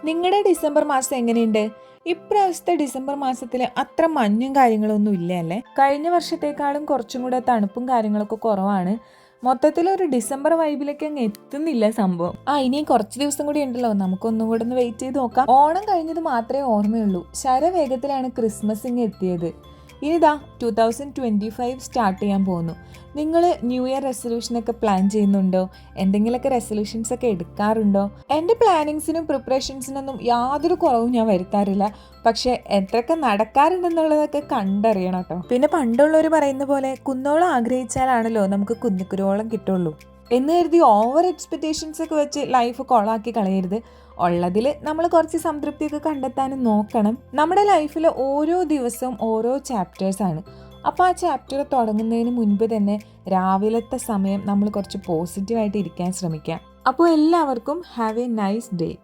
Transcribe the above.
നിങ്ങളുടെ ഡിസംബർ മാസം എങ്ങനെയുണ്ട്? ഇപ്രാവശ്യത്തെ ഡിസംബർ മാസത്തിൽ അത്ര മഞ്ഞും കാര്യങ്ങളൊന്നും ഇല്ല അല്ലേ? കഴിഞ്ഞ വർഷത്തേക്കാളും കുറച്ചും കൂടെ തണുപ്പും കാര്യങ്ങളൊക്കെ കുറവാണ്. മൊത്തത്തിലൊരു ഡിസംബർ വൈബിലേക്ക് അങ്ങ് എത്തുന്നില്ല സംഭവം. ഇനിയും കുറച്ച് ദിവസം കൂടി ഉണ്ടല്ലോ, നമുക്കൊന്നും കൂടെ ഒന്ന് വെയിറ്റ് ചെയ്ത് നോക്കാം. ഓണം കഴിഞ്ഞത് മാത്രമേ ഓർമ്മയുള്ളൂ, ശരവേഗത്തിലാണ് ക്രിസ്മസ് ഇങ്ങ് എത്തിയത്. ഇനിതാ 2025 സ്റ്റാർട്ട് ചെയ്യാൻ പോകുന്നു. നിങ്ങൾ ന്യൂ ഇയർ റെസൊല്യൂഷനൊക്കെ പ്ലാൻ ചെയ്യുന്നുണ്ടോ? എന്തെങ്കിലുമൊക്കെ റെസൊല്യൂഷൻസ് ഒക്കെ എടുക്കാറുണ്ടോ? എൻ്റെ പ്ലാനിങ്സിനും പ്രിപ്പറേഷൻസിനൊന്നും യാതൊരു കുറവും ഞാൻ വരുത്താറില്ല. പക്ഷെ എത്രയൊക്കെ നടക്കാറുണ്ടെന്നുള്ളതൊക്കെ കണ്ടറിയണം കേട്ടോ. പിന്നെ പണ്ടുള്ളവർ പറയുന്ന പോലെ കുന്നോളം ആഗ്രഹിച്ചാലാണല്ലോ നമുക്ക് കുന്നിക്കുരുവോളം കിട്ടുള്ളൂ എന്ന് കരുതി ഓവർ എക്സ്പെക്റ്റേഷൻസ് ഒക്കെ വെച്ച് ലൈഫ് കൊളാക്കി കളയരുത്. ഉള്ളതിൽ നമ്മൾ കുറച്ച് സംതൃപ്തിയൊക്കെ കണ്ടെത്താനും നോക്കണം. നമ്മുടെ ലൈഫിൽ ഓരോ ദിവസവും ഓരോ ചാപ്റ്റേഴ്സാണ്. അപ്പോൾ ആ ചാപ്റ്റർ തുടങ്ങുന്നതിന് മുൻപ് തന്നെ രാവിലത്തെ സമയം നമ്മൾ കുറച്ച് പോസിറ്റീവായിട്ട് ഇരിക്കാൻ ശ്രമിക്കാം. അപ്പോൾ എല്ലാവർക്കും ഹാവ് എ നൈസ് ഡേ.